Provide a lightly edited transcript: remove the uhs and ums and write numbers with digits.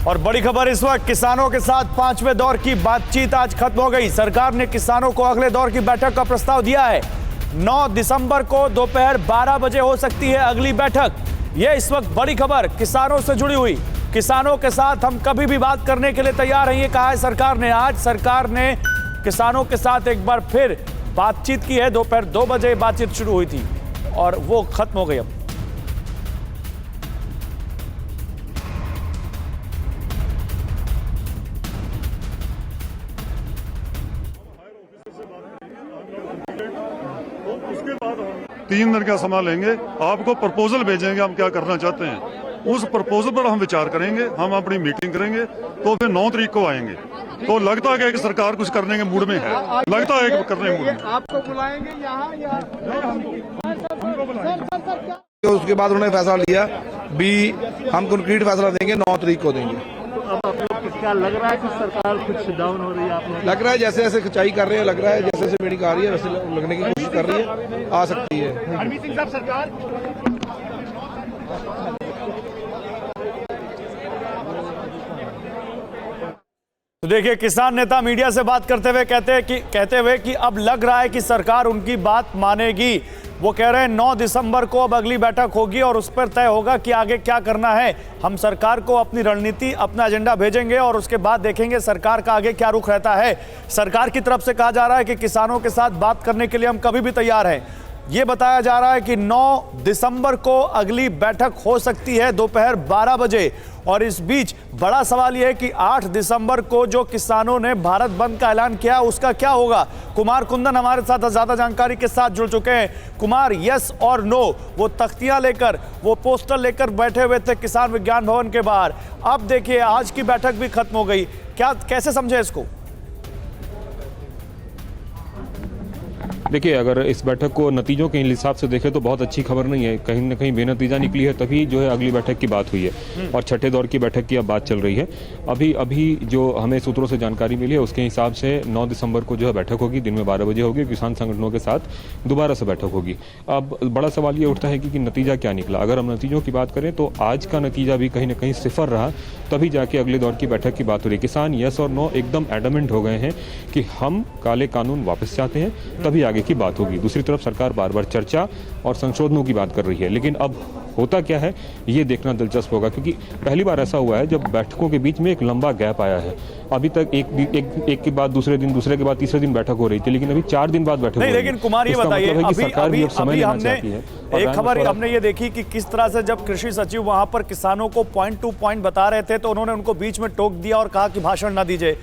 और बड़ी खबर इस वक्त, किसानों के साथ पांचवें दौर की बातचीत आज खत्म हो गई। सरकार ने किसानों को अगले दौर की बैठक का प्रस्ताव दिया है। 9 दिसंबर को दोपहर 12 बजे हो सकती है अगली बैठक। यह इस वक्त बड़ी खबर किसानों से जुड़ी हुई। किसानों के साथ हम कभी भी बात करने के लिए तैयार हैं, ये कहा है सरकार ने। आज सरकार ने किसानों के साथ एक बार फिर बातचीत की है। दोपहर 2 बजे बातचीत शुरू हुई थी और वो खत्म हो गई। अब उसके बाद 3 दिन का समय लेंगे, आपको प्रपोजल भेजेंगे हम क्या करना चाहते हैं। उस प्रपोजल पर हम विचार करेंगे, हम अपनी मीटिंग करेंगे, तो फिर 9 तारीख को आएंगे। तो लगता है कि सरकार कुछ करने के मूड में है, लगता है कि करने के मूड में। आपको बुलाएंगे यहाँ या उसके बाद उन्होंने फैसला लिया भी हम कंक्रीट फैसला देंगे, 9 तारीख को देंगे। अब आप लोग क्या लग रहा है कि सरकार कुछ डाउन हो रही है? आप लोग लग रहा है जैसे जैसे खिंचाई कर रहे हैं, लग रहा है जैसे जैसे मीटिंग आ रही है वैसे लगने की कोशिश कर रही है, आ सकती है। हरमीत सिंह साहब, सरकार तो देखिए, किसान नेता मीडिया से बात करते हुए कहते हुए कि अब लग रहा है कि सरकार उनकी बात मानेगी। वो कह रहे हैं 9 दिसंबर को अब अगली बैठक होगी और उस पर तय होगा कि आगे क्या करना है। हम सरकार को अपनी रणनीति, अपना एजेंडा भेजेंगे और उसके बाद देखेंगे सरकार का आगे क्या रुख रहता है। सरकार की तरफ से कहा जा रहा है कि किसानों के साथ बात करने के लिए हम कभी भी तैयार हैं। ये बताया जा रहा है कि 9 दिसंबर को अगली बैठक हो सकती है दोपहर 12 बजे। और इस बीच बड़ा सवाल यह है कि 8 दिसंबर को जो किसानों ने भारत बंद का ऐलान किया उसका क्या होगा। कुमार कुंदन हमारे साथ ज्यादा जानकारी के साथ जुड़ चुके हैं। कुमार, यस और नो, वो तख्तियां लेकर, वो पोस्टर लेकर बैठे हुए थे किसान विज्ञान भवन के बाहर। अब देखिए, आज की बैठक भी खत्म हो गई। क्या, कैसे समझे इसको? देखिए, अगर इस बैठक को नतीजों के हिसाब से देखें तो बहुत अच्छी खबर नहीं है। कहीं ना कहीं बेनतीजा निकली है, तभी जो है अगली बैठक की बात हुई है और छठे दौर की बैठक की अब बात चल रही है। अभी जो हमें सूत्रों से जानकारी मिली है उसके हिसाब से 9 दिसंबर को जो है बैठक होगी, दिन में 12 बजे होगी। किसान संगठनों के साथ दोबारा से बैठक होगी। अब बड़ा सवाल ये उठता है कि नतीजा क्या निकला। अगर हम नतीजों की बात करें तो आज का नतीजा भी कहीं ना कहीं सिफर रहा, तभी जाके अगले दौर की बैठक की बात हो रही है। किसान यस और नो एकदम एडमेंट हो गए हैं कि हम काले कानून वापस चाहते हैं, तभी आगे की बात होगी। दूसरी तरफ सरकार बार बार चर्चा और संशोधनों की बात कर रही है, लेकिन अब होता क्या है ये देखना दिलचस्प होगा, क्योंकि पहली बार ऐसा हुआ है जब बैठकों के बीच में एक लंबा गैप आया है। अभी तक एक के बाद दूसरे दिन, दूसरे के बाद तीसरे दिन बैठक हो रही थी, लेकिन अभी 4 दिन बाद बैठक हो रही है। लेकिन कुमार, ये बताइए, अभी अभी हमने एक खबर हमने ये देखी कि किस तरह से जब कृषि सचिव वहां पर किसानों को पॉइंट टू पॉइंट बता रहे थे तो उन्होंने उनको बीच में टोक दिया और कहा कि भाषण ना दीजिए।